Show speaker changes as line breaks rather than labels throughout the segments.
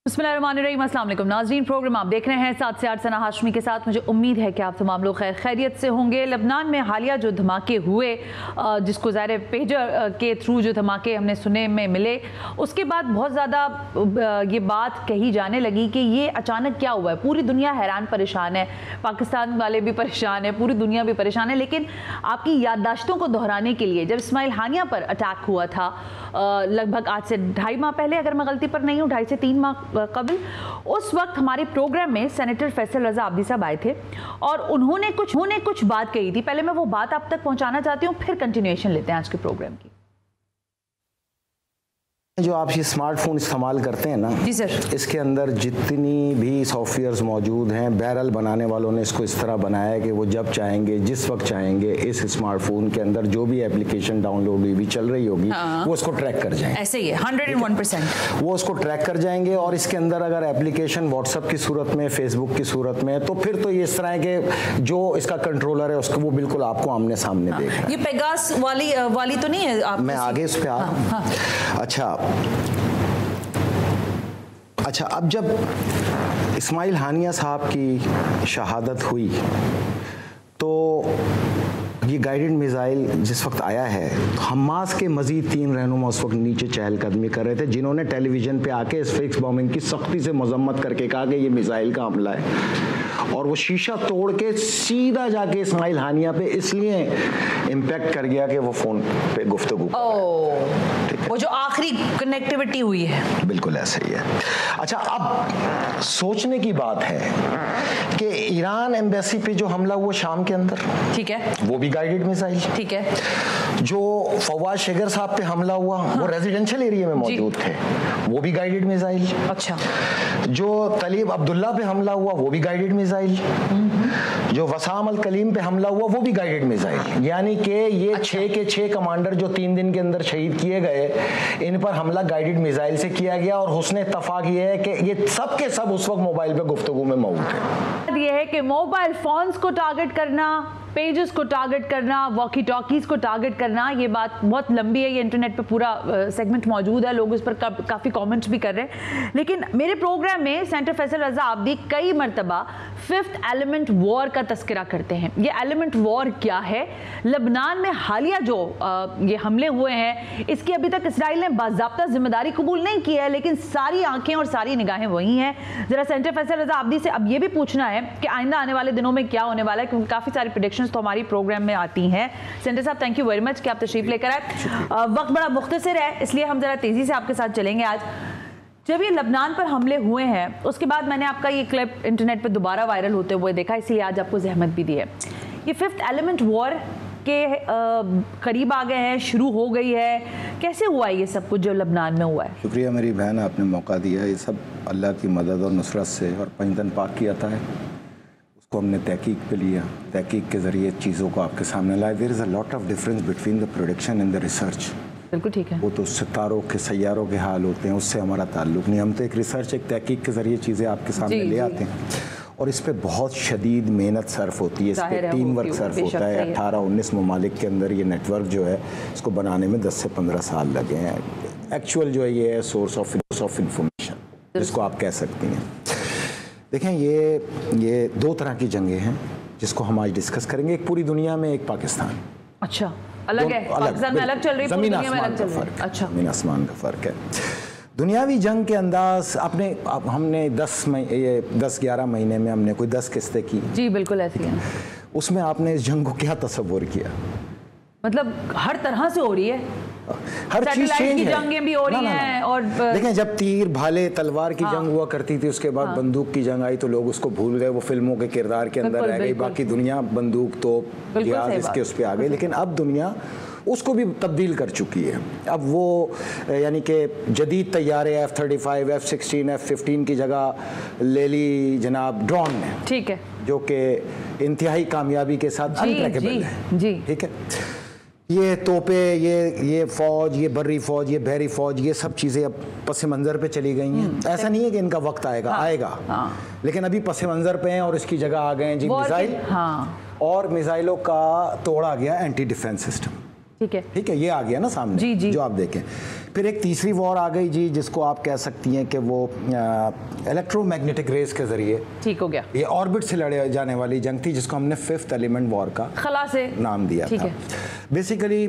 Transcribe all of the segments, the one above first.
बिस्मिल्लाहिर्रहमानिर्रहीम, अस्सलाम वालेकुम नाज़रीन। प्रोग्राम आप देख रहे हैं 7 से 8 सना हाशमी के साथ। मुझे उम्मीद है कि आप तमाम लोग खैर खैरियत से होंगे। लबनान में हालिया जो धमाके हुए, जिसको ज़ाहिर पेजर के थ्रू जो धमाके हमने सुने में मिले, उसके बाद बहुत ज़्यादा ये बात कही जाने लगी कि ये अचानक क्या हुआ है। पूरी दुनिया हैरान परेशान है, पाकिस्तान वाले भी परेशान है, पूरी दुनिया भी परेशान है। लेकिन आपकी याददाश्तों को दोहराने के लिए, जब इस्माइल हानिया पर अटैक हुआ था लगभग आज से 2.5 माह पहले, अगर मैं गलती पर नहीं हूँ 2.5 से 3 माह कबल, उस वक्त हमारे प्रोग्राम में सेनेटर फैसल रजा आब्दी साहब आए थे और उन्होंने कुछ बात कही थी। पहले मैं वो बात आप तक पहुंचाना चाहती हूँ, फिर कंटिन्यूएशन लेते हैं आज के प्रोग्राम की।
जो आप ये स्मार्टफोन इस्तेमाल करते हैं ना
जी सर,
इसके अंदर जितनी भी सॉफ्टवेयर्स मौजूद हैं, बैरल बनाने वालों ने इसको इस तरह बनाया है कि वो जब चाहेंगे, जिस वक्त चाहेंगे, इस स्मार्टफोन के अंदर जो भी एप्लीकेशन डाउनलोड हुई भी चल रही होगी वो उसको ट्रैक कर जाएंगे।
ऐसे ही है 101%
वो उसको ट्रैक कर जाएंगे। और इसके अंदर अगर एप्लीकेशन व्हाट्सएप की सूरत में, फेसबुक की सूरत में, तो फिर तो ये इस तरह है कि जो इसका कंट्रोलर है उसको वो बिल्कुल आपको आमने सामने देगा।
ये पेगास वाली तो नहीं है आप?
मैं आगे उस पर आ रहा हूँ। अच्छा, अब जब इस्माइल हानिया साहब की शहादत हुई तो ये गाइडेड मिसाइल जिस वक्त आया है, तो हमास के मजीद 3 रहनुमा उस वक्त नीचे चहलकदमी कर रहे थे, जिन्होंने टेलीविजन पे आके इस फिक्स बॉम्बिंग की सख्ती से मजम्मत करके कहा कि ये मिसाइल का हमला है। और वो शीशा तोड़ के सीधा जाके इस्माइल हानिया पे इसलिए इम्पैक्ट कर गया कि वो फोन पे गुफ्तगू,
वो जो आखिरी कनेक्टिविटी हुई है,
बिल्कुल ऐसा ही है। अच्छा, अब सोचने की बात है कि ईरान एम्बेसी पे जो हमला हुआ शाम के अंदर, ठीक है, वो भी गाइडेड मिसाइल, ठीक है। जो फवाद शेगर साहब पे हमला हुआ, वो रेजिडेंशियल एरिया में मौजूद थे, वो भी गाइडेड मिसाइल। अच्छा, जो तलीब अब्दुल्ला पे हमला हुआ, वो भी गाइडेड मिसाइल। जो वसाम अल कलीम पे हमला हुआ, वो भी गाइडेड मिसाइल। यानी कि ये 6 के 6 कमांडर जो 3 दिन के अंदर शहीद किए गए, इन पर हमला गाइडेड मिसाइल से किया गया। और हुस्न इत्तफाक ये है कि ये सब के सब उस वक्त मोबाइल पे गुफ्तगू में मौजूद है।
ये है कि मोबाइल फोन्स को टारगेट करना, पेजेस को टारगेट करना, वॉकी टॉकीज को टारगेट करना, ये बात बहुत लंबी है। ये इंटरनेट पे पूरा सेगमेंट मौजूद है, लोग इस पर काफ़ी कमेंट्स भी कर रहे हैं। लेकिन मेरे प्रोग्राम में सेनेटर फैसल रजा आब्दी कई मरतबा 5th एलिमेंट वॉर का तस्करा करते हैं। ये एलिमेंट वॉर क्या है? लबनान में हालिया जो ये हमले हुए हैं, इसकी अभी तक इसराइल ने बाज़ाब्ता जिम्मेदारी कबूल नहीं की है, लेकिन सारी आंखें और सारी निगाहें वही हैं। ज़रा सेनेटर फैसल रजा आब्दी से अब ये भी पूछना है कि आइंदा आने वाले दिनों में क्या होने वाला है, क्योंकि काफ़ी सारी प्रेडिक्शंस तो हमारी प्रोग्राम में आती हैं। सेनेटर साहब, थैंक यू वेरी मच कि आप तशरीफ लेकर आए। वक्त बड़ा मुख्तसर है, इसलिए हम जरा तेजी से आपके साथ चलेंगे। आज जब ये लबनान पर हमले हुए हैं, उसके बाद मैंने आपका ये क्लिप इंटरनेट पर दोबारा वायरल होते हुए देखा, इसलिए आज आपको जहमत भी दी है। ये 5th एलिमेंट वॉर के करीब आ गए हैं, शुरू हो गई है, कैसे हुआ ये सब कुछ जो लबनान में हुआ है?
शुक्रिया मेरी बहन, आपने मौका दिया। ये सब अल्लाह की मदद और नुसरत से और पंजतन पाक की अता है। उसको हमने तहकीक पे लिया, तहकीक के ज़रिए चीज़ों को आपके सामने लाए। There is a lot of difference between the production and the research.
बिल्कुल ठीक है,
वो तो सितारों के, सैयारों के हाल होते हैं, उससे हमारा ताल्लुक़ नहीं। हम तो एक रिसर्च, एक तहकीक के ज़रिए चीज़ें आपके सामने ले आते हैं, और इस पे बहुत शदीद मेहनत सर्फ होती है, इस पर टीम वर्क सर्फ होता है। 18-19 ममालिक के अंदर ये नेटवर्क जो है, इसको बनाने में 10 से 15 साल लगे हैं। एक्चुअल जो है ये है सोर्स ऑफ इंफॉर्मेशन, जिसको आप कह सकती हैं। देखें, ये 2 तरह की जंगें हैं जिसको हम आज डिस्कस करेंगे। एक पूरी दुनिया में, एक पाकिस्तान।
अच्छा, अलग है, पाकिस्तान में अलग चल रही है, पूरी दुनिया में अलग चल रही है। अच्छा,
ज़मीन आसमान का फ़र्क है। दुनियावी जंग के अंदाज हमने 10-11 महीने में हमने कोई 10 किस्तें की।
जी बिल्कुल ऐसी है।
उसमें आपने इस जंग को क्या तस्वुर किया?
मतलब हर तरह से हो रही है,
हर चीज चेंज है,
जंगें भी हो रही हैं। और
देखें, जब तीर भाले तलवार की जंग हुआ करती थी, उसके बाद बंदूक की जंग आई तो लोग उसको भूल गए, वो फिल्मों के किरदार के अंदर रह गई। बाकी दुनिया बंदूक, तोप, जहाज इसके उस पे आ गई। लेकिन अब दुनिया उसको भी तब्दील कर चुकी है। अब वो यानी कि जदीद तैयारे F-35, F-16, F-15 की जगह ले ली जनाब ड्रोन ने, ठीक है, जो कि इंतहाई कामयाबी के साथ अनट्रैकेबल है। जी, ठीक है। ये तोपे, ये फौज, ये बर्री फौज, ये बहरी फौज, ये सब चीज़ें अब पस मंज़र पे चली गई हैं। ऐसा नहीं है कि इनका वक्त आएगा, लेकिन अभी पस मंज़र पे हैं और इसकी जगह आ गए हैं जी मिसाइल। और मिसाइलों का तोड़ा गया एंटी डिफेंस सिस्टम।
ठीक है,
ये आ गया ना सामने
जी, जी।
जो आप देखें। फिर एक तीसरी वॉर आ गई जी, जिसको आप कह सकती हैं कि वो इलेक्ट्रोमैग्नेटिक रेस के जरिए,
ठीक हो गया,
ये ऑर्बिट से लड़े जाने वाली जंग थी, जिसको हमने फिफ्थ एलिमेंट वॉर का
खला से
नाम दिया था। बेसिकली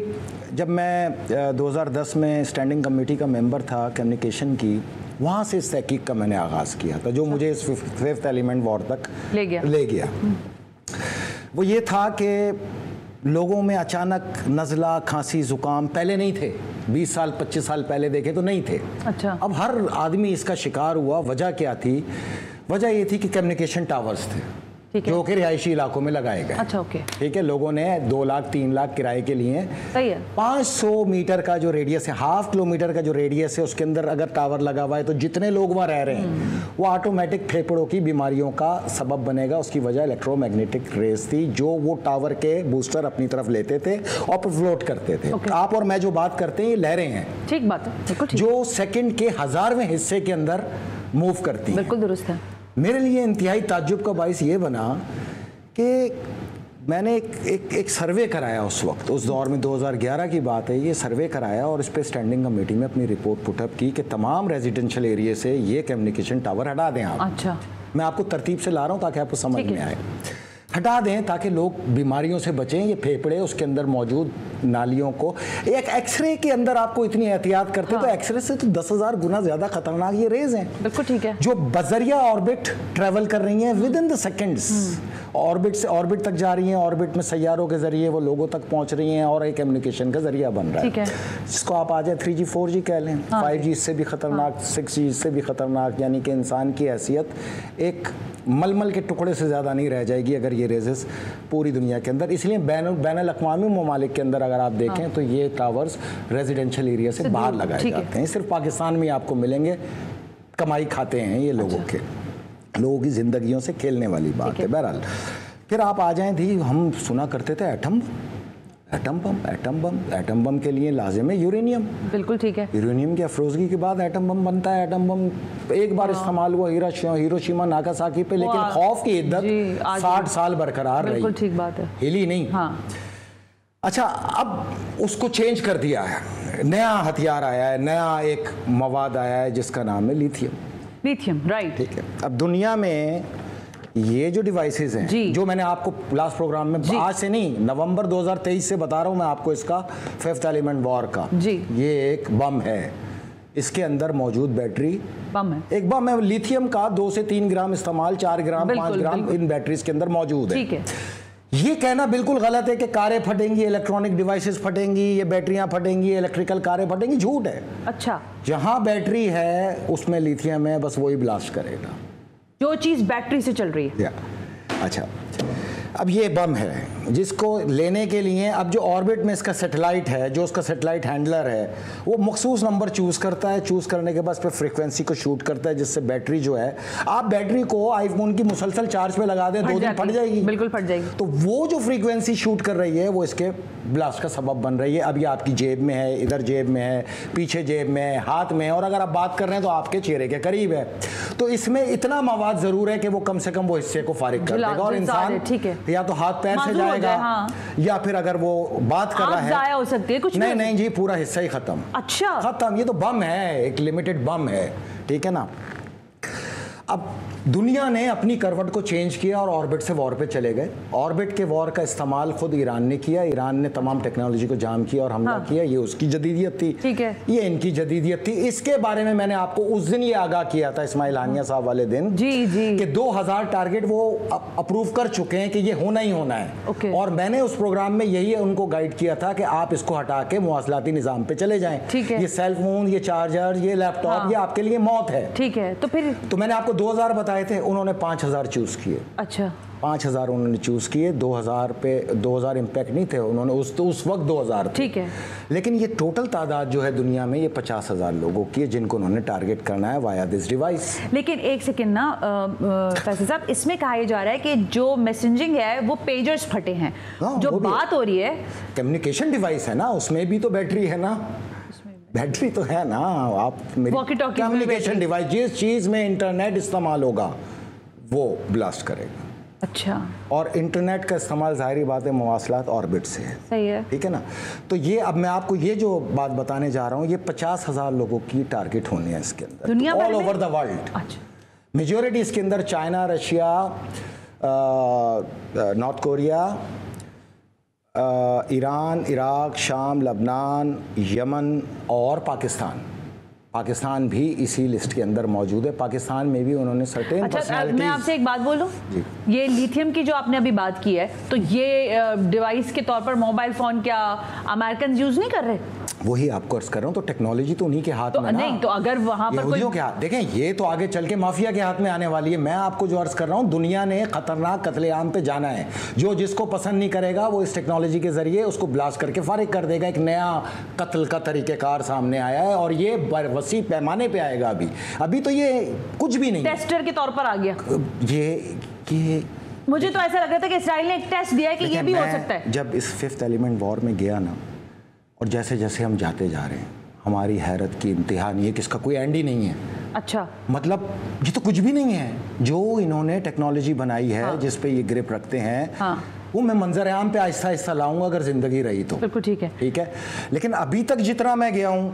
जब मैं 2010 में स्टैंडिंग कमेटी का मेंबर था कम्युनिकेशन की, वहाँ से इस तहकीक का मैंने आगाज़ किया था, जो मुझे इस फिफ्थ एलिमेंट वॉर तक ले गया। वो ये था कि लोगों में अचानक नज़ला, खांसी, ज़ुकाम पहले नहीं थे, 20 साल 25 साल पहले देखे तो नहीं थे।
अच्छा।
अब हर आदमी इसका शिकार हुआ। वजह क्या थी? वजह ये थी कि कम्युनिकेशन टावर्स थे जो कि रिहायशी इलाकों में लगाए गए।
अच्छा, ओके,
ठीक है। लोगों ने 2 लाख 3 लाख किराए के लिए,
सही है,
500 मीटर का जो रेडियस है, हाफ किलोमीटर का जो रेडियस है, उसके अंदर अगर टावर लगा हुआ है तो जितने लोग वहाँ रह रहे हैं वो ऑटोमेटिक फेफड़ों की बीमारियों का सबब बनेगा। उसकी वजह इलेक्ट्रोमैग्नेटिक रेस थी, जो वो टावर के बूस्टर अपनी तरफ लेते थे और फ्लोट करते थे। आप और मैं जो बात करते हैं ये लहरें हैं,
ठीक बात है,
जो सेकंड के 1000वें हिस्से के अंदर मूव करती हैं।
बिल्कुल दुरुस्त है।
मेरे लिए इंतहाई ताज्जुब का बाइस ये बना कि मैंने एक सर्वे कराया उस वक्त, उस दौर में 2011 की बात है, ये सर्वे कराया और इस पे स्टैंडिंग कमेटी में अपनी रिपोर्ट पुटअप की कि तमाम रेजिडेंशियल एरिया से ये कम्युनिकेशन टावर हटा दें आप।
अच्छा,
मैं आपको तरतीब से ला रहा हूँ ताकि आपको समझ में आए। हटा दें ताकि लोग बीमारियों से बचें। ये फेफड़े, उसके अंदर मौजूद नालियों को, एक एक्सरे के अंदर आपको इतनी एहतियात करते हैं, तो एक्सरे से तो 10,000 गुना ज़्यादा खतरनाक ये रेज हैं।
बिल्कुल ठीक है,
जो बजरिया ऑर्बिट ट्रेवल कर रही हैं with in the seconds, orbit से ऑर्बिट तक जा रही हैं, ऑर्बिट में सैयारों के जरिए वो लोगों तक पहुंच रही हैं और एक कम्युनिकेशन का जरिया बन रहा है, जिसको आप आ जाए 3G 4G कह लें, 5G इससे भी खतरनाक, 6G इससे भी खतरनाक। यानी कि इंसान की हैसियत एक मलमल के टुकड़े से ज़्यादा नहीं रह जाएगी अगर ये रेजेस पूरी दुनिया के अंदर। इसलिए बैनुल अक़वामी ममालिक के अंदर अगर आप देखें तो ये टावर्स रेजिडेंशियल एरिया से बाहर लगाए जाते हैं। सिर्फ पाकिस्तान में आपको मिलेंगे, कमाई खाते हैं ये लोगों लोगों की ज़िंदगियों से खेलने वाली बात है। बहरहाल फिर आप आ जाएं थी, हम सुना करते थे एटम बम के लिए लाजिम है यूरेनियम। बिल्कुल ठीक है। यूरेनियम की अफरोजगी के बाद एटम बम बनता है। एटम बम एक बार इस्तेमाल हुआ हिरोशिमा नागासाकी पे, लेकिन खौफ की इद्दत 60 साल बरकरार रही। बिल्कुल ठीक बात है, हिली नहीं। अच्छा, अब उसको चेंज कर दिया है, नया हथियार आया है, नया एक मवाद आया है जिसका नाम है लिथियम, राइट। ठीक है। अब दुनिया में ये जो डिवाइसेस हैं, जो मैंने आपको लास्ट प्रोग्राम में, आज से नहीं, नवंबर 2023 से बता रहा हूं मैं आपको, इसका फिफ्थ एलिमेंट वॉर का ये एक बम है। इसके अंदर मौजूद बैटरी बम है, एक बम है लिथियम का, 2 से 3 ग्राम इस्तेमाल, 4 ग्राम 5 ग्राम इन बैटरीज के अंदर मौजूद है। ये कहना बिल्कुल गलत है कि कारें फटेंगी, इलेक्ट्रॉनिक डिवाइसेस फटेंगी, ये बैटरियां फटेंगी, इलेक्ट्रिकल कारें फटेंगी, झूठ है। अच्छा, जहां बैटरी है उसमें लिथियम है, बस वही ब्लास्ट करेगा, जो चीज बैटरी से चल रही है। अच्छा, अब ये बम है जिसको लेने के लिए अब जो ऑर्बिट में इसका सैटेलाइट है, जो उसका सैटेलाइट हैंडलर है, वो मखसूस नंबर चूज़ करता है। चूज़ करने के बाद उस पर फ्रीक्वेंसी को शूट करता है, जिससे बैटरी जो है, आप बैटरी को आईफोन की मुसलसल चार्ज पे लगा दें, 2 दिन फट जाएगी, बिल्कुल फट जाएगी। तो वो जो फ्रीक्वेंसी शूट कर रही है वो इसके ब्लास्ट का सबब बन रही है। अब ये आपकी जेब में है, इधर जेब में है, पीछे जेब में है, हाथ में है, और अगर आप बात कर रहे हैं तो आपके चेहरे के करीब है। तो इसमें इतना मवाद ज़रूर है कि वो कम से कम वो हिस्से को फारिग कर देगा और इंसान या तो हाथ पैर से जाएगा, या फिर अगर वो बात कर रहा है जाया हो सकती है कुछ नहीं जी, पूरा हिस्सा ही खत्म। अच्छा, खत्म। ये तो बम है, एक लिमिटेड बम है, ठीक है ना। अब दुनिया ने अपनी करवट को चेंज किया और ऑर्बिट से वॉर पे चले गए। ऑर्बिट के वॉर का इस्तेमाल खुद ईरान ने किया। ईरान ने तमाम टेक्नोलॉजी को जाम किया और हमला किया। ये उसकी जदीदियत थी, ठीक है, ये इनकी जदीदियत थी। इसके बारे में मैंने आपको उस दिन ये आगाह किया था, इस्माइल हानिया साहब वाले दिन, कि 2000 टारगेट वो अप्रूव कर चुके हैं कि ये होना ही होना है। और मैंने उस प्रोग्राम में यही उनको गाइड किया था कि आप इसको हटा के मुवासलाती निजाम पे चले जाएं। ये सेल फोन, ये चार्जर, ये लैपटॉप, ये आपके लिए मौत है। ठीक है। तो मैंने आपको 2000 बताए थे, उन्होंने 5000 चूज किए। अच्छा, 5000 उन्होंने चूज किए। 2000 इम्पैक्ट नहीं थे, उन्होंने उस वक्त 2000 थे। ठीक है। लेकिन ये टोटल तादाद जो है दुनिया में, ये 50,000 लोगों की है जिनको उन्होंने टारगेट करना है वाया दिस डिवाइस।
लेकिन एक सेकंड ना फैसल साहब, इसमें कहा जा रहा है कि जो मैसेजिंग है वो पेजर्स फटे हैं। जो बात हो रही है
कम्युनिकेशन डिवाइस है ना, उसमें भी तो बैटरी है ना, बैटरी तो है ना। आप कम्युनिकेशन डिवाइस, जिस चीज में इंटरनेट इस्तेमाल होगा वो ब्लास्ट करेगा।
अच्छा।
और इंटरनेट का इस्तेमाल जाहिर बात है मवासलात ऑर्बिट से है।
सही है,
ठीक है ना। तो ये अब मैं आपको ये जो बात बताने जा रहा हूँ, ये 50,000 लोगों की टारगेट होनी है इसके अंदर,
दुनिया
ऑल ओवर द वर्ल्ड।
अच्छा।
मेजोरिटी इसके अंदर China, Russia, north Korea, Iran, Iraq, शाम, लबनान, यमन और पाकिस्तान भी इसी लिस्ट के अंदर मौजूद है। पाकिस्तान में भी उन्होंने सर्टेन
मैं आपसे एक बात बोलूं, ये लिथियम की जो आपने अभी बात की है, तो ये डिवाइस के तौर पर मोबाइल फोन क्या अमेरिकन यूज नहीं कर रहे?
वही आपको अर्ज कर रहा हूँ, तो टेक्नोलॉजी तो उन्हीं के हाथ में ना।
नहीं तो अगर वहां पर कोई
क्या देखें, ये तो आगे चल के माफिया के हाथ में आने वाली है। मैं आपको जो अर्ज कर रहा हूँ, दुनिया ने खतरनाक कत्लेआम पे जाना है। जो जिसको पसंद नहीं करेगा वो इस टेक्नोलॉजी के जरिए उसको ब्लास्ट करके फारिग कर देगा। एक नया कत्ल का तरीकेकार सामने आया है और ये वसी पैमाने पे आएगा। अभी तो ये कुछ भी नहीं,
टेस्टर के तौर पर आ गया
ये
मुझे तो ऐसा लग रहा था कि इसराइल ने एक टेस्ट दिया है कि ये भी हो सकता है।
जब इस 5th एलिमेंट वॉर में गया ना, और जैसे जैसे हम जाते जा रहे हैं, हमारी हैरत की इंतहा नहीं है कि इसका कोई एंड ही नहीं है।
अच्छा,
मतलब ये तो कुछ भी नहीं है जो इन्होंने टेक्नोलॉजी बनाई है। हाँ। जिस पे ये ग्रिप रखते हैं। हाँ। वो मैं मंजर आम पे आहिस्ता आहिस्ता लाऊंगा अगर जिंदगी रही तो।
बिल्कुल ठीक है,
ठीक है। लेकिन अभी तक जितना मैं गया हूँ,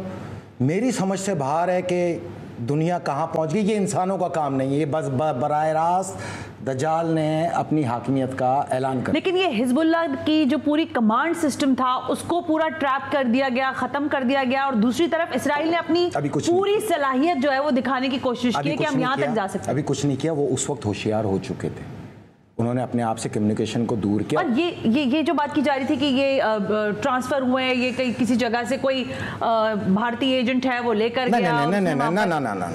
मेरी समझ से बाहर है कि दुनिया कहाँ पहुँच गई। ये इंसानों का काम नहीं है, ये बस बराह रास्त दज्जाल ने अपनी हाकिमियत का ऐलान कर।
लेकिन ये हिजबुल्लाह की जो पूरी कमांड सिस्टम था उसको पूरा ट्रैप कर दिया गया, खत्म कर दिया गया, और दूसरी तरफ इसराइल ने अपनी पूरी सलाहियत जो है वो दिखाने की कोशिश की कि हम यहाँ तक जा सकते हैं।
अभी कुछ नहीं किया, वो उस वक्त होशियार हो चुके थे। उन्होंने अपने आप से कम्युनिकेशन को दूर किया।
और ये जो बात की जा रही थी कि ये ट्रांसफर हुए हैं, ये कहीं किसी जगह से कोई भारतीय एजेंट है वो लेकर गया।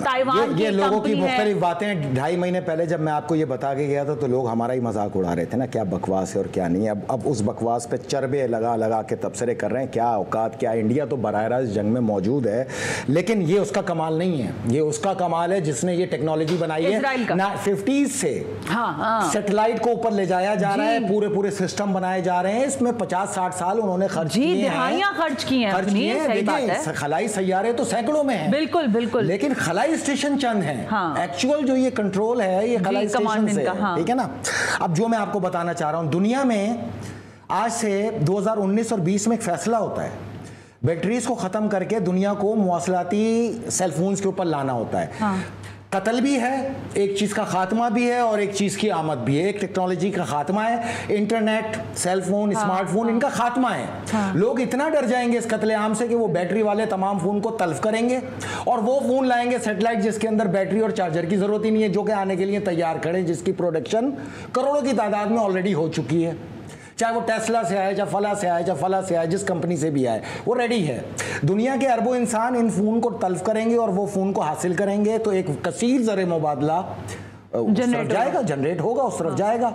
ताइवान ये लोगों की मुख्तलिफ बातें। 2.5 महीने पहले जब मैं आपको ये बता के गया था तो लोग हमारा ही मजाक उड़ा रहे थे ना, क्या बकवास है और क्या नहीं है। अब उस बकवास पे चरबे लगा लगा के तबसरे कर रहे हैं। क्या औकात, क्या इंडिया तो बराह रास्त जंग में मौजूद है, लेकिन ये उसका कमाल नहीं है। ये उसका कमाल है जिसने ये टेक्नोलॉजी बनाई है ना 50s से। सेटेलाइट को ऊपर ले जाया जा रहा है, पूरे सिस्टम बनाए जा रहे हैं। इसमें 50-60 साल उन्होंने खर्च किए हैं,
दिहाइयां खर्च किए हैं।
खलाई सैयारे तो सैकड़ों में हैं।
बिल्कुल बिल्कुल।
लेकिन खलाई स्टेशन चंद हैं। एक्चुअल जो ये कंट्रोल है ये खलाई स्टेशन से है। ठीक है ना। अब जो मैं आपको बताना चाह रहा हूं, दुनिया में आज से 2019 और 20 में एक फैसला होता है। बैटरीज को खत्म करके दुनिया को मवासलाती सेलफोन्स के ऊपर लाना होता है। कत्ल भी है, एक चीज़ का खात्मा भी है और एक चीज़ की आमद भी है। एक टेक्नोलॉजी का खात्मा है, इंटरनेट, सेलफोन, स्मार्टफोन, इनका खात्मा है। लोग इतना डर जाएंगे इस कत्लेआम से कि वो बैटरी वाले तमाम फ़ोन को तल्फ करेंगे और वो फ़ोन लाएंगे सैटेलाइट जिसके अंदर बैटरी और चार्जर की ज़रूरत ही नहीं है, जो कि आने के लिए तैयार खड़े, जिसकी प्रोडक्शन करोड़ों की तादाद में ऑलरेडी हो चुकी है। चाहे वो टेस्ला से आए, चाहे फला से आए, चाहे फला से आए, जिस कंपनी से भी आए, वो रेडी है। दुनिया के अरबों इंसान इन फ़ोन को तल्फ करेंगे और वो फ़ोन को हासिल करेंगे, तो एक कसीर ज़र मुबादला जनरेट होगा, उस तरफ जाएगा।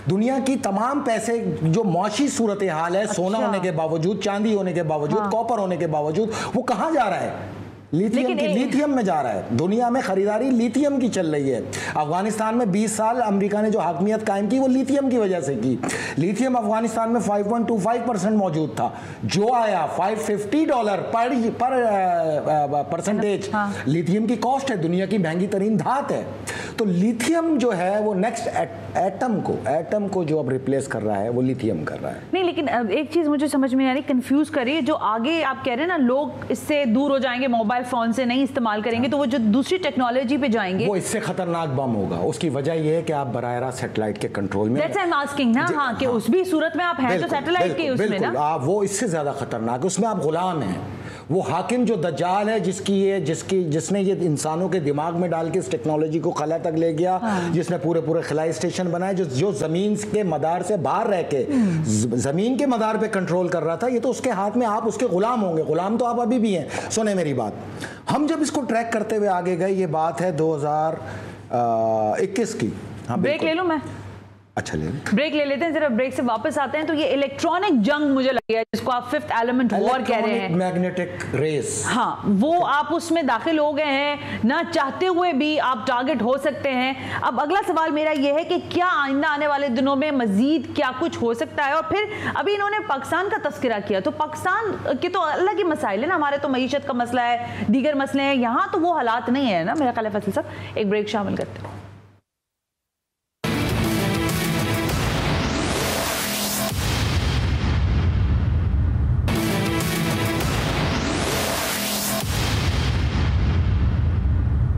दुनिया की तमाम पैसे जो मौशी सूरत हाल है, सोना होने के बावजूद, चांदी होने के बावजूद, कॉपर होने के बावजूद, वो कहाँ जा रहा है? लिथियम में जा रहा है। दुनिया में खरीदारी लिथियम की चल रही है। अफगानिस्तान में 20 साल अमेरिका ने जो हाकमियत कायम की वो लिथियम की वजह से की। लिथियम अफगानिस्तान में 5.25% मौजूद था, जो आया $550 पर परसेंटेज। लिथियम की कॉस्ट है, दुनिया की महंगी तरीन धात है। तो लिथियम जो है वो नेक्स्ट एटम को जो अब रिप्लेस कर रहा है वो लिथियम कर रहा है।
नहीं, लेकिन एक चीज मुझे समझ में आ रही, कंफ्यूज करिए, जो आगे आप कह रहे हैं ना लोग इससे दूर हो जाएंगे, मोबाइल फोन से नहीं इस्तेमाल करेंगे, तो वो जो दूसरी टेक्नोलॉजी पे जाएंगे
वो इससे खतरनाक बम होगा। उसकी वजह ये है कि आप बराह रास्त सैटेलाइट के कंट्रोल में,
दैट्स आई एम आस्किंग ना, हाँ, कि उस भी सूरत में आप हैं तो सैटेलाइट के उसमें ना,
वो इससे ज्यादा खतरनाक है। उसमें आप गुलाम हैं। वो हाकिम जो दज्जाल है, जिसने ये इंसानों के दिमाग में डाल के इस टेक्नोलॉजी को खला तक ले गया, जिसने पूरे खलाई स्टेशन बनाए, जो जमीन के मदार से बाहर रह के जमीन के मदार पे कंट्रोल कर रहा था, ये तो उसके हाथ में आप उसके गुलाम होंगे। गुलाम तो आप अभी भी हैं। सुने मेरी बात, हम जब इसको ट्रैक करते हुए आगे गए, ये बात है 2021 की। हाँ,
ब्रेक ले लूं मैं?
अच्छा,
ब्रेक ले लेते हैं, जरा ब्रेक से वापस आते हैं। तो ये इलेक्ट्रॉनिक जंग मुझे लग गया, जिसको आप 5th एलिमेंट वॉर कह रहे हैं,
मैग्नेटिक रेस,
हाँ, वो आप उसमें दाखिल हो गए हैं, ना चाहते हुए भी आप टारगेट हो सकते हैं। अब अगला सवाल मेरा ये है कि क्या आइंदा आने वाले दिनों में मजीद क्या कुछ हो सकता है? और फिर अभी इन्होंने पाकिस्तान का तस्करा किया, तो पाकिस्तान के तो अलग ही मसाइल है ना, हमारे तो मईशत का मसला है, दीगर मसले हैं, यहाँ तो वो हालात नहीं है ना, मेरा ख्याल है। फैसल साहब, एक ब्रेक शामिल करते हैं।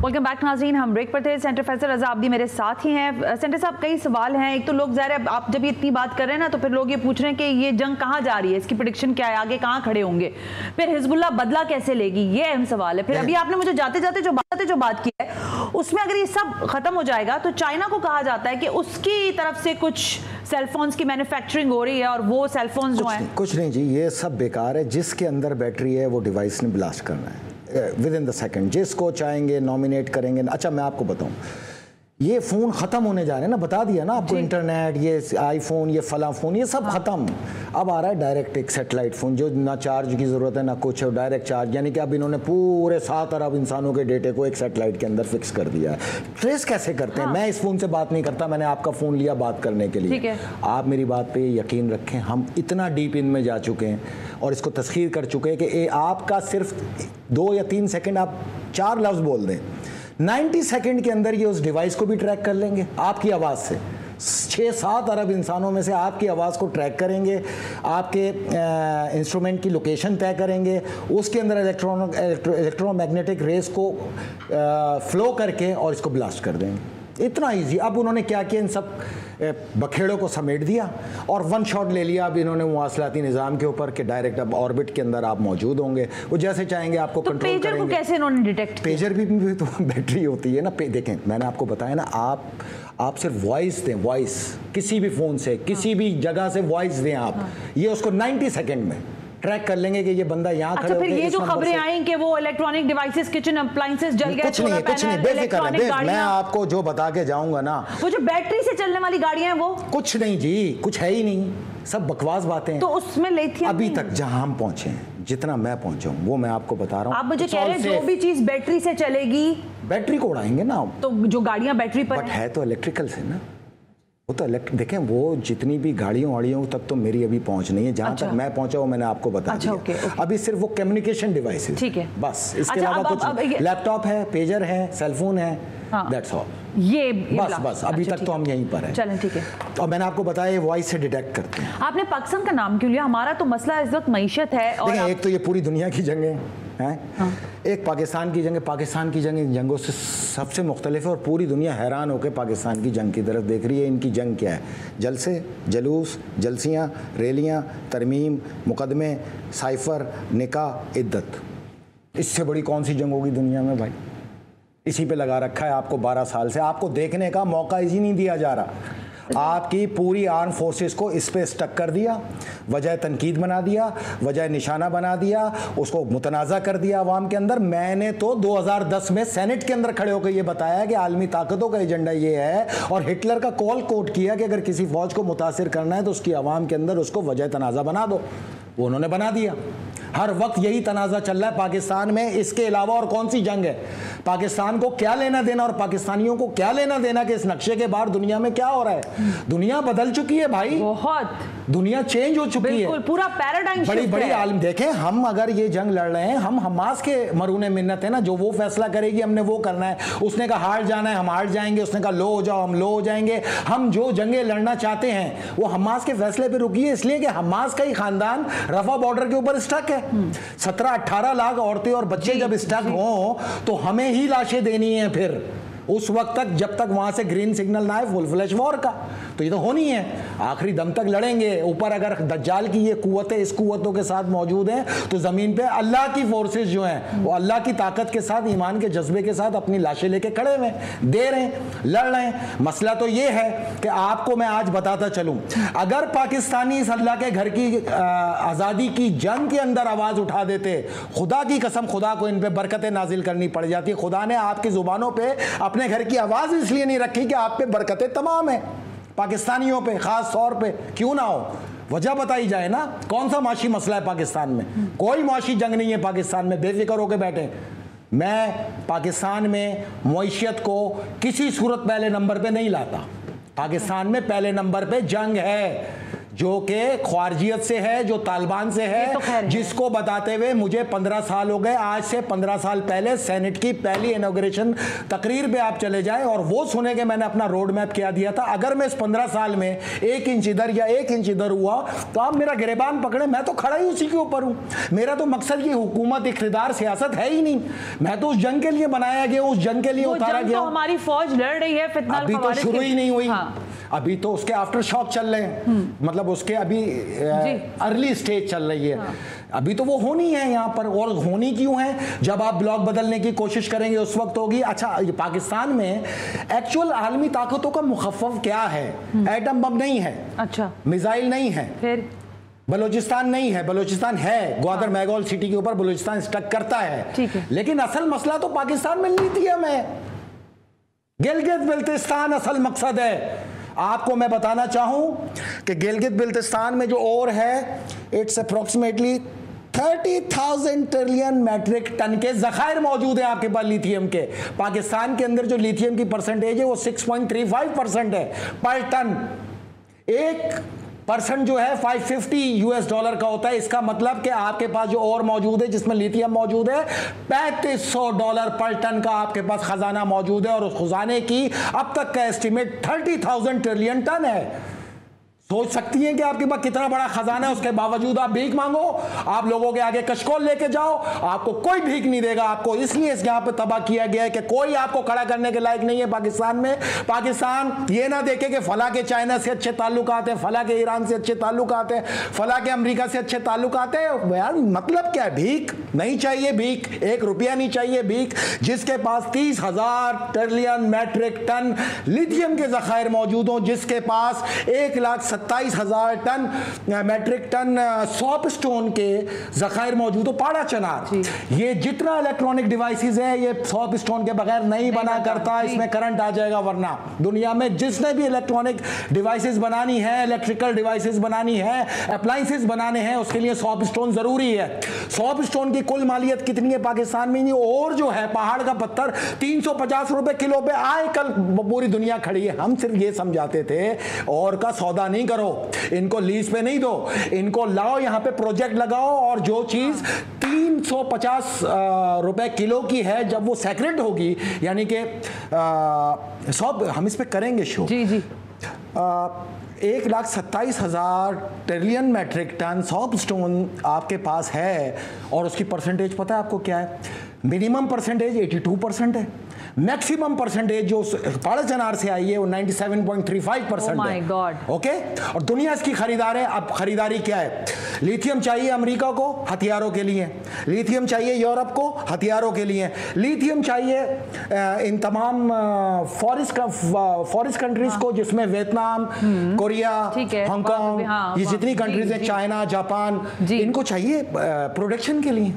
वेलकम बैक नाज़रीन, हम ब्रेक पर थे। सेंटर फैसल रजा आब्दी मेरे साथ ही हैं। सेंटर साहब, कई सवाल हैं। एक तो लोग ज़ाहिर आप जब ये इतनी बात कर रहे हैं ना, तो फिर लोग ये पूछ रहे हैं कि ये जंग कहाँ जा रही है, इसकी प्रेडिक्शन क्या है, आगे कहाँ खड़े होंगे, फिर हिजबुल्लाह बदला कैसे लेगी, ये अहम सवाल है। फिर अभी आपने मुझे जाते जाते जो बात की है, उसमें अगर ये सब खत्म हो जाएगा तो चाइना को कहा जाता है कि उसकी तरफ से कुछ सेलफोन्स की मैन्युफैक्चरिंग हो रही है और वो सेलफोन्स जो हैं
कुछ नहीं जी, ये सब बेकार है। जिसके अंदर बैटरी है वो डिवाइस ने ब्लास्ट करना है विद इन द सेकेंड। जिसको चाहेंगे नॉमिनेट करेंगे। अच्छा मैं आपको बताऊं, ये फ़ोन ख़त्म होने जा रहे हैं ना, बता दिया ना आपको। इंटरनेट, ये आईफोन, ये फला फ़ोन, ये सब ख़त्म। अब आ रहा है डायरेक्ट एक सेटेलाइट फ़ोन जो ना चार्ज की ज़रूरत है ना कुछ है, डायरेक्ट चार्ज। यानी कि अब इन्होंने पूरे 7 अरब इंसानों के डेटे को एक सेटेलाइट के अंदर फिक्स कर दिया है। ट्रेस कैसे करते हैं? मैं इस फ़ोन से बात नहीं करता, मैंने आपका फ़ोन लिया बात करने के लिए। आप मेरी बात पर यकीन रखें, हम इतना डीप इनमें जा चुके हैं और इसको तस्खीर कर चुके हैं कि आपका सिर्फ 2 या 3 सेकेंड आप 4 लफ्ज़ बोल दें, 90 सेकंड के अंदर ये उस डिवाइस को भी ट्रैक कर लेंगे आपकी आवाज़ से। 6-7 अरब इंसानों में से आपकी आवाज़ को ट्रैक करेंगे, आपके इंस्ट्रूमेंट की लोकेशन तय करेंगे, उसके अंदर इलेक्ट्रोमैग्नेटिक रेस को फ्लो करके और इसको ब्लास्ट कर देंगे। इतना इजी। अब उन्होंने क्या किया, इन सब बखेड़ों को समेट दिया और 1 शॉट ले लिया अब इन्होंने मुवासलाती निज़ाम के ऊपर कि डायरेक्ट अब ऑर्बिट के अंदर आप मौजूद होंगे। वो जैसे चाहेंगे आपको
तो
कंट्रोल
करेंगे। पेजर को कैसे इन्होंने डिटेक्ट?
पेजर भी तो बैटरी होती है ना। देखें, मैंने आपको बताया ना, आप सिर्फ वॉइस दें, वॉइस किसी भी फ़ोन से किसी भी जगह से वॉइस दें आप, ये उसको 90 सेकेंड में ट्रैक कर लेंगे कि ये बंदा यहाँ खड़े
फिर ये जो खबरें आई कि वो इलेक्ट्रॉनिक डिवाइसेस, किचन अप्लायंसेस जल गए,
कुछ नहीं, बेफिक्र है। मैं आपको जो बता के जाऊंगा ना,
वो जो बैटरी से चलने वाली गाड़ियां हैं वो
कुछ नहीं जी, कुछ है ही नहीं, सब बकवास बातें हैं।
तो उसमें लिथियम
अभी तक जहां हम पहुंचे हैं, जितना मैं पहुंचा हूं वो मैं आपको बता रहा हूं।
आप मुझे कह रहे हैं जो भी चीज बैटरी से चलेगी,
बैटरी को उड़ाएंगे ना।
तो जो गाड़ियां बैटरी पर
है तो इलेक्ट्रिकल से ना, वो तो देखें, वो जितनी भी गाड़ियों तक तो मेरी अभी पहुंच नहीं है। जहां तक मैं पहुंचा वो मैंने आपको बता दिया।
ओके।
अभी सिर्फ वो कम्युनिकेशन डिवाइस है, ठीक है, बस। इसके अलावा कुछ लैपटॉप है, पेजर है, सेलफोन है, दैट्स ऑल।
ये
बस अभी तक तो हम यहीं पर हैं।
चलें, ठीक है।
और मैंने आपको बताया ये वॉइस से डिटेक्ट करते हैं।
आपने पाकिस्तान का नाम क्यों लिया? हमारा तो मसला इस वक्त मईशत है। और
एक तो ये पूरी दुनिया की जंगें हैं, एक पाकिस्तान की जंग है। पाकिस्तान की जंग इन जंगों से सबसे मुख्तलिफ है और पूरी दुनिया हैरान होकर पाकिस्तान की जंग की तरफ देख रही है। इनकी जंग क्या है? जलसे, जलूस, जलसियाँ, रैलियाँ, तरमीम, मुकदमे, साइफर, निकाह, इद्दत। इससे बड़ी कौन सी जंग होगी दुनिया में भाई? इसी पे लगा रखा है आपको 12 साल से। आपको देखने का मौका इसी नहीं दिया जा रहा। आपकी पूरी आर्म फोर्सेस को इस पे स्टक कर दिया, वजह तनकीद बना दिया, वजह निशाना बना दिया, उसको मुतनाज़ा कर दिया अवाम के अंदर। मैंने तो 2010 में सेनेट के अंदर खड़े होकर ये बताया कि आलमी ताकतों का एजेंडा ये है, और हिटलर का कॉल कोट किया कि अगर किसी फौज को मुतासिर करना है तो उसकी अवाम के अंदर उसको वजह तनाज़ा बना दो। वो उन्होंने बना दिया। हर वक्त यही तनाज़ा चल रहा है पाकिस्तान में। इसके अलावा और कौन सी जंग है? पाकिस्तान को क्या लेना देना और पाकिस्तानियों को क्या लेना देना कि इस नक्शे के बाहर दुनिया में क्या हो रहा है? दुनिया बदल चुकी है भाई, बहुत दुनिया चेंज हो चुकी है,
पूरा पैराडाइम
बड़ी बड़ी आलम। देखें, हम अगर ये जंग लड़ रहे हैं, हम हमास के मरूने मिन्नत है ना, जो वो फैसला करेगी हमने वो करना है। उसने कहा हार जाना है, हम हार जाएंगे। उसने कहा लो हो जाओ, हम लो हो जाएंगे। हम जो जंगें लड़ना चाहते हैं वो हमास के फैसले पे रुकी है, इसलिए कि हमास का ही खानदान रफा बॉर्डर के ऊपर स्टक है। 17-18 लाख औरतें और बच्चे जब स्टक हों तो हमें ही लाशें देनी है फिर उस वक्त तक, जब तक वहां से ग्रीन सिग्नल ना आए फुल फ्लैश वॉर का। तो ये तो होनी है, आखिरी दम तक लड़ेंगे। ऊपर अगर दज्जाल की ये कुव्वतें इस कुव्वतों के साथ मौजूद हैं तो ज़मीन पे अल्लाह की फोर्सेस जो हैं वो अल्लाह की ताकत के साथ, ईमान के जज्बे के साथ अपनी लाशें लेके खड़े हुए दे रहे हैं, लड़ रहे हैं। मसला तो ये है कि आपको मैं आज बताता चलूँ, अगर पाकिस्तानी इस अल्लाह के घर की आज़ादी की जंग के अंदर आवाज़ उठा देते, खुदा की कसम खुदा को इन पर बरकतें नाजिल करनी पड़ जाती। खुदा ने आपकी ज़ुबानों पर अपने घर की आवाज़ इसलिए नहीं रखी कि आप पे बरकतें तमाम हैं, पाकिस्तानियों पे खास तौर पे क्यों ना हो। वजह बताई जाए ना, कौन सा माशी मसला है पाकिस्तान में? कोई माशी जंग नहीं है पाकिस्तान में, बेफिक्र होकर बैठे। मैं पाकिस्तान में मईशत को किसी सूरत पहले नंबर पे नहीं लाता। पाकिस्तान में पहले नंबर पे जंग है। जो कि ख्वारजियत से है, जो तालिबान से है,
तो
जिसको बताते हुए मुझे 15 साल हो गए। आज से 15 साल पहले सेनेट की पहली इनॉग्रेशन तकरीर पे आप चले जाएं और वो सुने कि मैंने अपना रोड मैप क्या दिया था। अगर मैं इस 15 साल में 1 इंच इधर या 1 इंच इधर हुआ तो आप मेरा गिरेबान पकड़े, मैं तो खड़ा ही उसी के ऊपर हूं। मेरा तो मकसद ये हुकूमत, इख्तिदार, सियासत है ही नहीं। मैं तो उस जंग के लिए बनाया गया, उस जंग के लिए उतारा गया।
हमारी फौज लड़ रही है, फितनाल
अभी तो शुरू ही नहीं हुई।
हाँ।
अभी तो उसके आफ्टर शॉक चल रहे हैं, मतलब उसके अभी अर्ली स्टेज चल रही है। हाँ। अभी तो वो होनी है यहाँ पर। और होनी क्यों है? जब आप ब्लॉक बदलने की कोशिश करेंगे उस वक्त होगी। अच्छा, पाकिस्तान में एक्चुअल आलमी ताकतों का मुखफ़फ़ क्या है? एटम बम नहीं है, अच्छा, मिसाइल नहीं है, फिर बलूचिस्तान नहीं है। बलूचिस्तान है, ग्वादर मैगोल सिटी के ऊपर बलूचिस्तान स्टक करता है, ठीक है। लेकिन असल मसला तो पाकिस्तान में लिथियम है। गिलगित बिल्तिस्तान असल मकसद है। आपको मैं बताना चाहूं कि गिलगित बिल्तिस्तान में जो ओर है, it's approximately 30,000 trillion metric ton के ज़खायर मौजूद हैं आपके पास लिथियम के। पाकिस्तान के अंदर जो लिथियम की परसेंटेज है वो 6.35% है पर टन। 1% जो है $550 का होता है। इसका मतलब कि आपके पास जो और मौजूद है जिसमें लिथियम मौजूद है, $3500 पर टन का आपके पास खजाना मौजूद है। और उस खजाने की अब तक का एस्टिमेट 30,000 ट्रिलियन टन है। सोच सकती हैं कि आपके पास कितना बड़ा खजाना है, उसके बावजूद आप भीख मांगो। आप लोगों के आगे कशकोल लेके जाओ, आपको कोई भीख नहीं देगा। आपको इसलिए इस यहाँ पे तबाह किया गया है कि कोई आपको खड़ा करने के लायक नहीं है पाकिस्तान में। पाकिस्तान ये ना देखे कि फला के चाइना से अच्छे ताल्लुकात हैं, फला के ईरान से अच्छे ताल्लुकात हैं, फला के अमेरिका से अच्छे ताल्लुकात हैं। यार मतलब क्या है? भीख नहीं चाहिए, भीख 1 रुपया नहीं चाहिए। भीख जिसके पास 30,000 ट्रिलियन मैट्रिक टन लिथियम के ज़खायर मौजूद हों, जिसके पास 1,27,000 ton metric ton soapstone के ज़खायर मौजूद हो। पाड़ा चनार, ये जितना इलेक्ट्रॉनिक डिवाइसेस है ये सॉप स्टोन के बगैर नहीं बना करता। इसमें करंट आ जाएगा। वरना दुनिया में जिसने भी इलेक्ट्रॉनिक डिवाइसेस बनानी है, इलेक्ट्रिकल डिवाइसेस बनानी है, अप्लायंसेस बनाने हैं, उसके लिए सॉप स्टोन जरूरी है। सॉप स्टोन की कुल मालियत कितनी है पाकिस्तान में? नहीं, और जो है पहाड़ का पत्थर 350 रुपए किलो पे आए, कल पूरी दुनिया खड़ी है। हम सिर्फ ये समझाते थे और का सौदा नहीं करो, इनको लीज पे नहीं दो, इनको लाओ यहाँ पे प्रोजेक्ट लगाओ। और जो चीज 350 रुपए किलो की है, जब वो सैक्रेड होगी, यानी कि हम इस पे करेंगे शो। जी जी। 1,27,000 trillion metric ton soapstone आपके पास है और उसकी परसेंटेज पता है आपको क्या है? मिनिमम परसेंटेज 82% है। मैक्सिमम परसेंटेज जो पाड़ा चनार से आई है वो 97.35% है। ओके, और दुनिया इसकी खरीदार है। अब खरीदारी क्या है? लिथियम चाहिए अमेरिका को हथियारों के लिए, लिथियम चाहिए यूरोप को हथियारों के लिए, लिथियम चाहिए इन तमाम फॉरेस्ट कंट्रीज को, जिसमें वियतनाम, कोरिया, हांगकांग, ये जितनी कंट्रीज हैं, चाइना, जापान, इनको चाहिए प्रोडक्शन के लिए।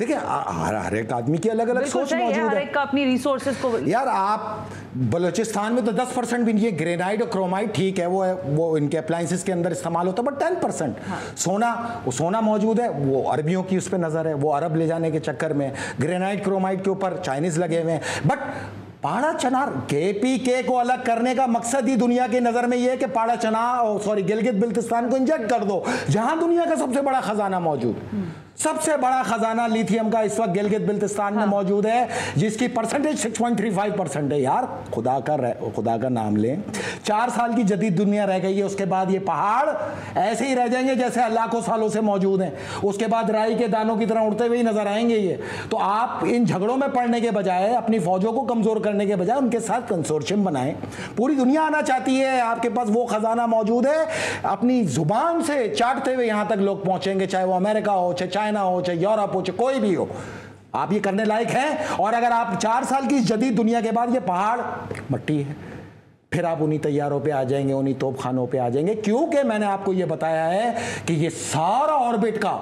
देखिए, हर एक आदमी की अलग अलग सोच मौजूद है, हर एक का अपनी रिसोर्सेज को। यार आप बलूचिस्तान में तो 10% भी नहीं है। ग्रेनाइट और क्रोमाइट ठीक है, वो इनके अप्लायंसेस के अंदर इस्तेमाल होता है, बट 10%। हाँ। सोना मौजूद है, वो अरबियों की उस पर नजर है, वो अरब ले जाने के चक्कर में ग्रेनाइट क्रोमाइट के ऊपर चाइनीज लगे हुए हैं। बट पाड़ा चनार KPK को अलग करने का मकसद ही दुनिया की नजर में यह है कि पाड़ा चनार गिलगित बिल्तिस्तान को इंजेक्ट कर दो, जहां दुनिया का सबसे बड़ा खजाना मौजूद। सबसे बड़ा खजाना लिथियम का इस वक्त गिलगित बिल्तिस्तान में मौजूद है, जिसकी परसेंटेज 6.35% है। यार खुदा का नाम लें, 4 साल की जदीद दुनिया रह गई है, उसके बाद ये पहाड़ ऐसे ही रह जाएंगे जैसे लाखों सालों से मौजूद हैं। उसके बाद राई के दानों की तरह उड़ते हुए ही नजर आएंगे ये। तो आप इन झगड़ों में पड़ने के बजाय, अपनी फौजों को कमजोर करने के बजाय उनके साथ कंसोर्शियम बनाएं। पूरी दुनिया आना चाहती है, आपके पास वो खजाना मौजूद है। अपनी जुबान से चाटते हुए यहां तक लोग पहुंचेंगे, चाहे वो अमेरिका हो, चाहे चाइना हो, चाहे यूरोप हो, चाहे कोई भी हो। आप ये करने लायक हैं। और अगर आप 4 साल की जदीद दुनिया के बाद ये पहाड़ मट्टी है, फिर आप उन्हीं तैयारों पे आ जाएंगे, उन्हीं तोपखानों पे आ जाएंगे। क्योंकि मैंने आपको ये बताया है कि ये सारा ऑर्बिट का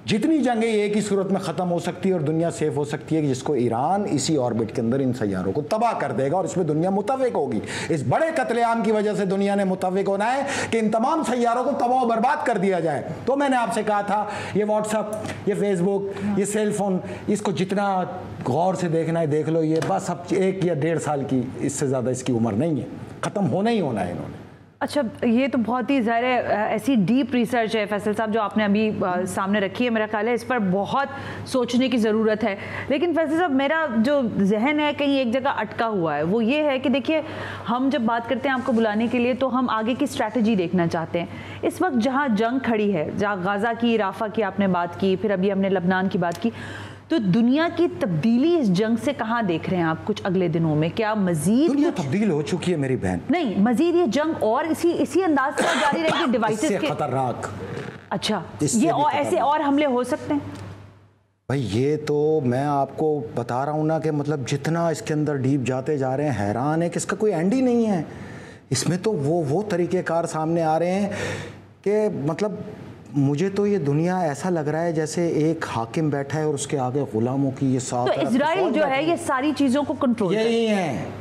जितनी जंगें एक ही सूरत में ख़त्म हो सकती है और दुनिया सेफ हो सकती है, कि जिसको ईरान इसी ऑर्बिट के अंदर इन सैयारों को तबाह कर देगा और इसमें दुनिया मुतफ़िक होगी। इस बड़े कत्लेआम की वजह से दुनिया ने मुतफ़िक होना है कि इन तमाम सैयारों को तबाह बर्बाद कर दिया जाए। तो मैंने आपसे कहा था, ये व्हाट्सअप, ये फेसबुक, ये सेलफोन, इसको जितना गौर से देखना है देख लो। ये बस अब 1 या 1.5 साल की, इससे ज़्यादा इसकी उम्र नहीं है, ख़त्म होना ही होना है इन्होंने।
अच्छा, ये तो बहुत ही ज़ाहिर ऐसी डीप रिसर्च है फैसल साहब जो आपने अभी सामने रखी है। मेरा ख्याल है इस पर बहुत सोचने की ज़रूरत है। लेकिन फैसल साहब, मेरा जो जहन है कहीं एक जगह अटका हुआ है, वो ये है कि देखिए, हम जब बात करते हैं आपको बुलाने के लिए तो हम आगे की स्ट्रैटेजी देखना चाहते हैं। इस वक्त जहाँ जंग खड़ी है, जहाँ गाज़ा की, राफा की आपने बात की, फिर अभी हमने लबनान की बात की, तो दुनिया की तब्दीली इस जंग से कहाँ देख रहे हैं आप कुछ अगले दिनों में? क्या मजीद
दुनिया तब्दील हो चुकी है मेरी बहन?
नहीं, मजीद ये जंग और इसी अंदाज से जारी रहेगी डिवाइसेस के?
खतरनाक।
अच्छा, ये और ऐसे और हमले हो सकते हैं
भाई? ये तो मैं आपको बता रहा हूँ ना कि मतलब जितना इसके अंदर डीप जाते जा रहे हैं, हैरान है कि इसका कोई एंड ही नहीं है। इसमें तो वो तरीक़ेकार सामने आ रहे हैं कि मतलब मुझे तो ये दुनिया ऐसा लग रहा है जैसे एक हाकिम बैठा है और उसके आगे गुलामों की ये साथ।
तो इजराइल जो है ये सारी चीज़ों को कंट्रोल
यही है।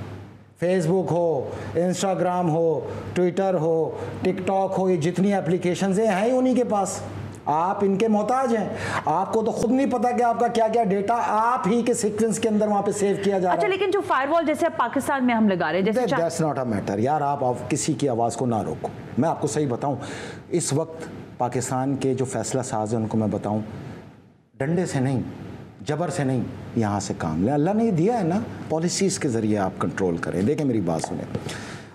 फेसबुक हो, इंस्टाग्राम हो, ट्विटर हो, टिकटॉक हो, ये जितनी एप्लीकेशंस हैं ही उन्हीं के पास। आप इनके मोहताज हैं। आपको तो खुद नहीं पता कि आपका क्या क्या डेटा आप ही के सीक्वेंस के अंदर वहाँ पे सेव किया जा रहा है।
अच्छा, लेकिन जो फायरवॉल जैसे पाकिस्तान में हम लगा रहे हैं, जैसे
दैट्स नॉट अ मैटर यार। आप किसी की आवाज़ को ना रोको। मैं आपको सही बताऊँ, इस वक्त पाकिस्तान के जो फैसला साज हैं उनको मैं बताऊं, डंडे से नहीं, जबर से नहीं, यहाँ से काम लें। अल्लाह ने दिया है ना, पॉलिसीज़ के ज़रिए आप कंट्रोल करें। देखें मेरी बात सुने,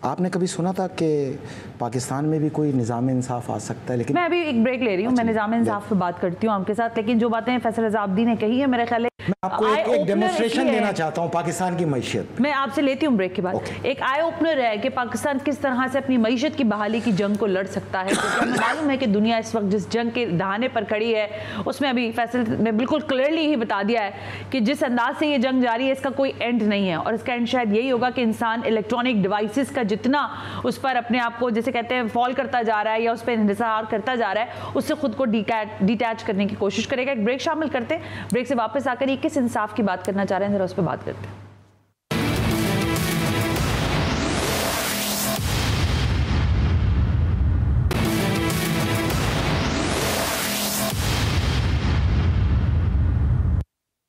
आपने कभी सुना था कि पाकिस्तान में भी कोई निज़ाम इंसाफ आ सकता है? लेकिन
मैं अभी एक ब्रेक ले रही हूँ, मैं निज़ाम इंसाफ पे बात करती हूँ आपके साथ। लेकिन जो बातें फैसल रज़ा अब्दी ने कही है, मेरे ख्याल है
मैं आपको एक डेमोन्स्ट्रेशन देना चाहता हूँ पाकिस्तान की मईशत।
मैं आपसे लेती हूँ ब्रेक के बाद। एक आई ओपनर है कि पाकिस्तान किस तरह से अपनी मईशत की बहाली की जंग को लड़ सकता है। तो हमें मालूम है कि दुनिया इस वक्त जिस जंग के दहाने पर खड़ी है, उसमें अभी फैसल ने बिल्कुल क्लियरली ही बता दिया है कि जिस अंदाज से ये जंग जारी है इसका कोई एंड नहीं है। और इसका एंड शायद यही होगा कि इंसान इलेक्ट्रॉनिक डिवाइसेस का जितना उस पर अपने आप को, जैसे कहते हैं, फॉल करता जा रहा है या उस पर इंहिसार करता जा रहा है, उससे खुद को डिटैच करने की कोशिश करेगा। एक ब्रेक शामिल करते हैं, ब्रेक से वापस आकर ये किस इंसाफ की बात करना चाह रहे हैं, जरा उस पर बात करते हैं।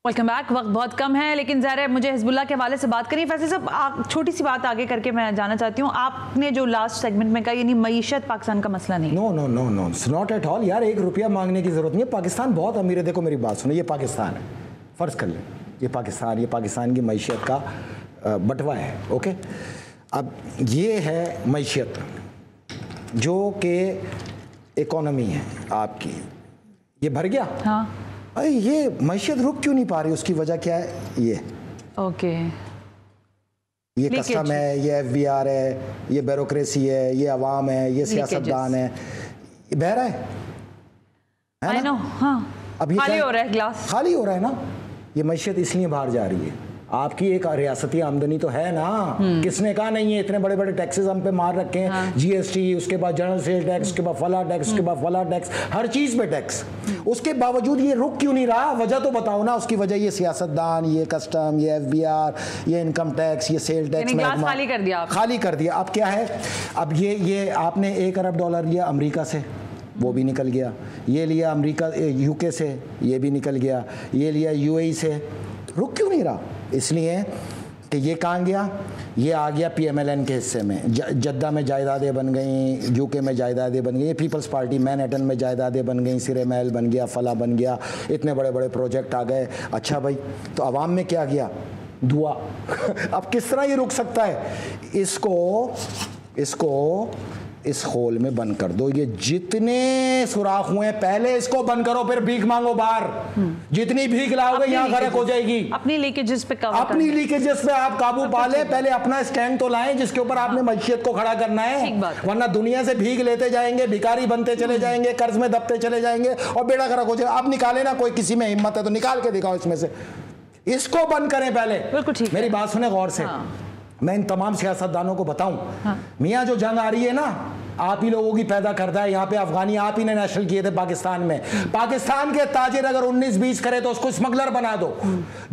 Welcome back. वक्त बहुत कम है लेकिन ज़ाहिर है मुझे हिजबुल्लाह के हवाले से बात करिए। फैसल साहब, छोटी सी बात आगे करके मैं जानना चाहती हूँ, आपने जो लास्ट सेगमेंट में कहा यानी मईशत पाकिस्तान का मसला नहीं।
No no no no, not at all यार। 1 रुपया मांगने की जरूरत नहीं है। पाकिस्तान बहुत अमीर है। देखो मेरी बात सुनो, ये पाकिस्तान है, फ़र्ज़ कर लें ये पाकिस्तान की मईशत का बंटवा है। ओके, अब ये है मईशत जो कि इकोनॉमी है आपकी, ये भर गया।
हाँ,
अरे ये मईशत रुक क्यों नहीं पा रही? उसकी वजह क्या है? ये
ओके,
ये कस्टम है, ये FBR है, ये ब्यूरोक्रेसी है, ये अवाम है, ये सियासतदान है, ये बह रहा है
I know, हाँ,
अब ये
खाली हो रहा है गिलास,
खाली हो रहा है ना। ये मईशत इसलिए बाहर जा रही है। आपकी एक रियासती आमदनी तो है ना, किसने कहा नहीं है? इतने बड़े बड़े टैक्सेस हम पे मार रखे हैं। हाँ। GST, उसके बाद जनरल सेल टैक्स, उसके बाद फला टैक्स, उसके बाद फला टैक्स, हर चीज़ पे टैक्स। उसके बावजूद ये रुक क्यों नहीं रहा? वजह तो बताओ ना। उसकी वजह ये सियासतदान, ये कस्टम, ये FBR, ये इनकम टैक्स, ये सेल टैक्स
खाली कर दिया।
खाली कर दिया। अब क्या है? अब ये आपने $1 अरब लिया अमेरिका से, वो भी निकल गया। ये लिया अमेरिका UK से, ये भी निकल गया। ये लिया UAE से। रुक क्यों नहीं रहा? इसलिए कि ये कहाँ गया? ये आ गया PMLN के हिस्से में। जद्दा में जायदादें बन गई, UK में जायदादें बन गई, पीपल्स पार्टी मैनहट्टन में जायदादें बन गई, सिरे महल बन गया, फला बन गया, इतने बड़े बड़े प्रोजेक्ट आ गए। अच्छा भाई, तो अवाम में क्या गया? दुआ। अब किस तरह ये रुक सकता है? इसको इस होल में बंद कर दो। ये जितने सुराख हुए पहले इसको बंद करो, फिर भीख मांगो बाहर। जितनी भीख लाओगे यहाँ गरक हो जाएगी। अपनी लीकेजेस पे आप काबू पा ले। पहले अपना स्टैंड तो लाएं जिसके ऊपर आपने मईशत को खड़ा करना है, वरना दुनिया से भीख लेते जाएंगे, भिखारी बनते चले जाएंगे, कर्ज में दबते चले जाएंगे और बेड़ा गरक हो जाएगा। आप निकाले ना, कोई किसी में हिम्मत है तो निकाल के दिखाओ इसमें से। इसको बंद करें पहले। बिल्कुल ठीक। मेरी बात सुने गौर से। मैं इन तमाम सियासतदानों को बताऊं, मियाँ जो जंग आ रही है ना, आप ही लोगों की पैदा करता है। यहाँ पे अफगानी आप ही ने नेशनल किए थे पाकिस्तान में। पाकिस्तान के ताजिर अगर 19-20 करे तो उसको स्मगलर बना दो।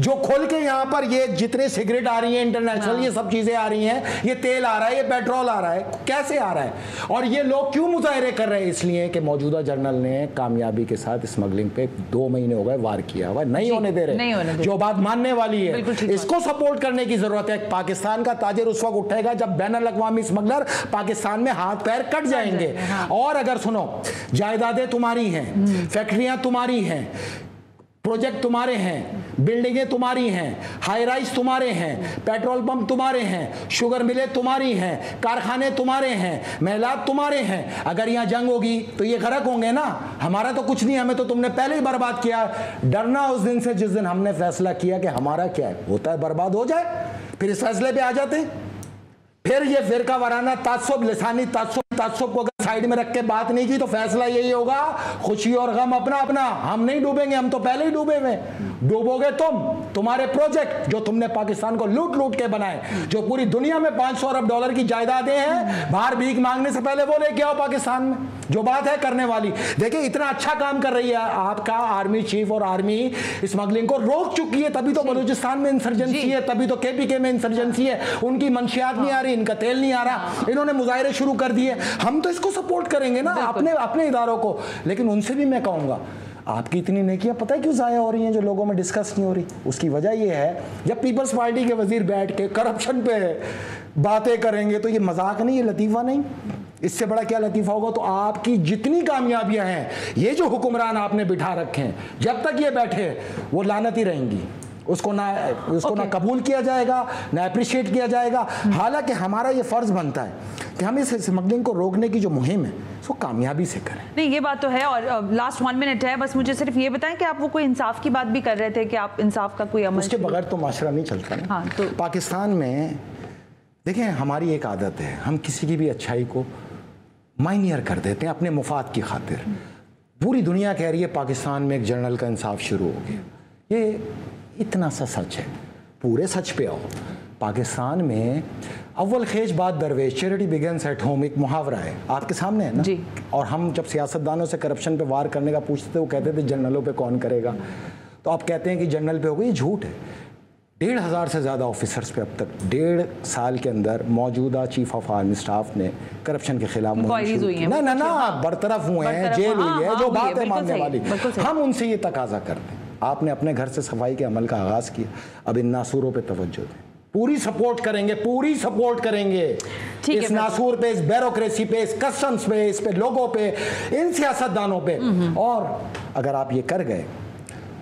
जो खोल के यहाँ पर ये जितने सिगरेट आ रही हैं इंटरनेशनल, ये सब चीजें आ रही हैं, ये तेल आ रहा है, ये पेट्रोल आ रहा है, कैसे आ रहा है? और ये लोग क्यों मुजाहरे कर रहे हैं? इसलिए कि मौजूदा जनरल ने कामयाबी के साथ स्मगलिंग पे 2 महीने हो गए वार किया हुआ, नहीं होने दे रहे। जो बात मानने वाली है, इसको सपोर्ट करने की जरूरत है। पाकिस्तान का ताजिर उस वक्त उठेगा जब बैनुल अक़वामी स्मगलर पाकिस्तान में हाथ पैर कट जाएंगे। और अगर सुनो, जायदादें तुम्हारी हैं, फैक्ट्रियां तुम्हारी हैं, प्रोजेक्ट तुम्हारे हैं, बिल्डिंगें तुम्हारी हैं, हाई राइज तुम्हारे हैं, पेट्रोल पंप तुम्हारे हैं, शुगर मिलें तुम्हारी हैं, कारखाने तुम्हारे हैं, महलात तुम्हारे हैं। अगर यहाँ जंग होगी तो ये गरक होंगे ना। हमारा तो कुछ नहीं, हमें तो तुमने पहले ही बर्बाद किया। डरना उस दिन से जिस दिन हमने फैसला किया कि हमारा क्या है, होता है बर्बाद हो जाए, फिर इस फैसले पे आ जाते हैं। फिर ये फिरका वाराना तासुब, लिसानी तासुब को अगर साइड में रख के बात नहीं की तो फैसला यही होगा, खुशी और गम अपना अपना। हम नहीं डूबेंगे, हम तो पहले ही डूबे हुए। डूबोगे तुम, तुम्हारे प्रोजेक्ट जो तुमने पाकिस्तान को लूट लूट के बनाए, जो पूरी दुनिया में $500 अरब की जायदादें हैं, बाहर भीख मांगने से पहले वो लेके आओ पाकिस्तान में। जो बात है करने वाली, देखिए इतना अच्छा काम कर रही है आपका आर्मी चीफ, और आर्मी स्मगलिंग को रोक चुकी है। तभी तो बलूचिस्तान में इंसर्जेंसी है, तभी तो KPK में इंसर्जेंसी है। उनकी मंशियात नहीं आ रही, इनका तेल नहीं आ रहा, इन्होंने मुजाहरे शुरू कर दिए। हम तो इसको सपोर्ट करेंगे ना, अपने इदारों को। लेकिन उनसे भी मैं कहूंगा, आपकी इतनी नेकियां पता है क्यों ज़ाया हो रही हैं जो लोगों में डिस्कस नहीं हो रही? उसकी वजह यह है, जब पीपल्स पार्टी के वजीर बैठ के करप्शन पे बातें करेंगे तो ये मजाक नहीं, ये लतीफ़ा नहीं। इससे बड़ा क्या लतीफ़ा होगा? तो आपकी जितनी कामयाबियां हैं, ये जो हुक्मरान आपने बिठा रखे हैं, जब तक ये बैठे वो लानती रहेंगी। उसको ना कबूल किया जाएगा, ना अप्रिशिएट किया जाएगा। हालांकि हमारा ये फ़र्ज़ बनता है कि हम इस स्मगलिंग को रोकने की जो मुहिम है उसको कामयाबी से करें।
नहीं, ये बात तो है। और लास्ट 1 मिनट है, बस मुझे सिर्फ ये बताएं कि आप वो कोई इंसाफ की बात भी कर रहे थे कि आप इंसाफ का कोई अमल,
उसके बगैर तो माशरा नहीं चलता ना।
हाँ, तो
पाकिस्तान में देखें, हमारी एक आदत है, हम किसी की भी अच्छाई को माइनियर कर देते हैं अपने मुफाद की खातिर। पूरी दुनिया कह रही है पाकिस्तान में एक जर्नल का इंसाफ शुरू हो गया। ये इतना सा सच है, पूरे सच पे आओ। पाकिस्तान में अव्वल खेज बात दरवेश, चैरिटी बिगिंस एट होम, एक मुहावरा है, आपके सामने है ना जी। और हम जब सियासतदानों से करप्शन पे वार करने का पूछते थे, वो कहते थे जनरलों पे कौन करेगा। तो आप कहते हैं कि जनरल पे होगा, ये झूठ है। 1,500 से ज़्यादा ऑफिसर्स पे अब तक 1.5 साल के अंदर मौजूदा चीफ ऑफ आर्मी स्टाफ ने करप्शन के खिलाफ ना बरतरफ हुए हैं, जेल हुई है, जो बात है मानने वाली। हम उनसे ये तकाजा करते हैं, आपने अपने घर से सफाई के अमल का आगाज़ किया, अब इन नासूरों पे तवज्जो दें। पूरी सपोर्ट करेंगे, पूरी सपोर्ट करेंगे इस नासूर पे, इस ब्यूरोक्रेसी पे, इस कस्टम्स पे, इस पे लोगों पे, इन सियासतदानों पे। और अगर आप ये कर गए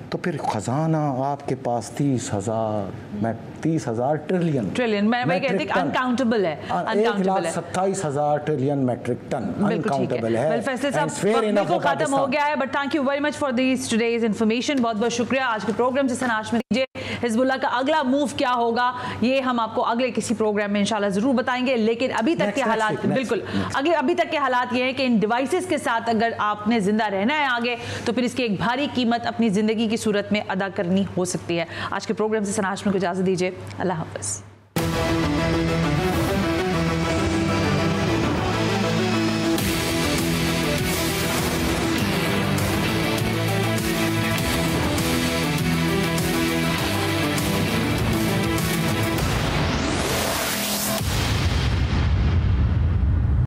तो फिर खजाना आपके पास 30,000 ट्रिलियन
मैं वही कहती हूं, अनकाउंटेबल है,
1,27,000 ट्रिलियन मेट्रिक टन अनकाउंटेबल है।
फैसले साहब खत्म हो गया है, but thank you very much for this today's information. बहुत बहुत शुक्रिया आज के प्रोग्राम से सनाश में दीजिए। हिजबुल्लाह का अगला मूव क्या होगा ये हम आपको अगले किसी प्रोग्राम में इंशाल्लाह जरूर बताएंगे। लेकिन अभी तक के हालात बिल्कुल अभी तक के हालात ये हैं कि इन डिवाइसेस के साथ अगर आपने जिंदा रहना है आगे, तो फिर इसकी एक भारी कीमत अपनी जिंदगी की सूरत में अदा करनी हो सकती है। आज के प्रोग्राम से सनाश में को इजाजत दीजिए। अल्लाह हाफिज।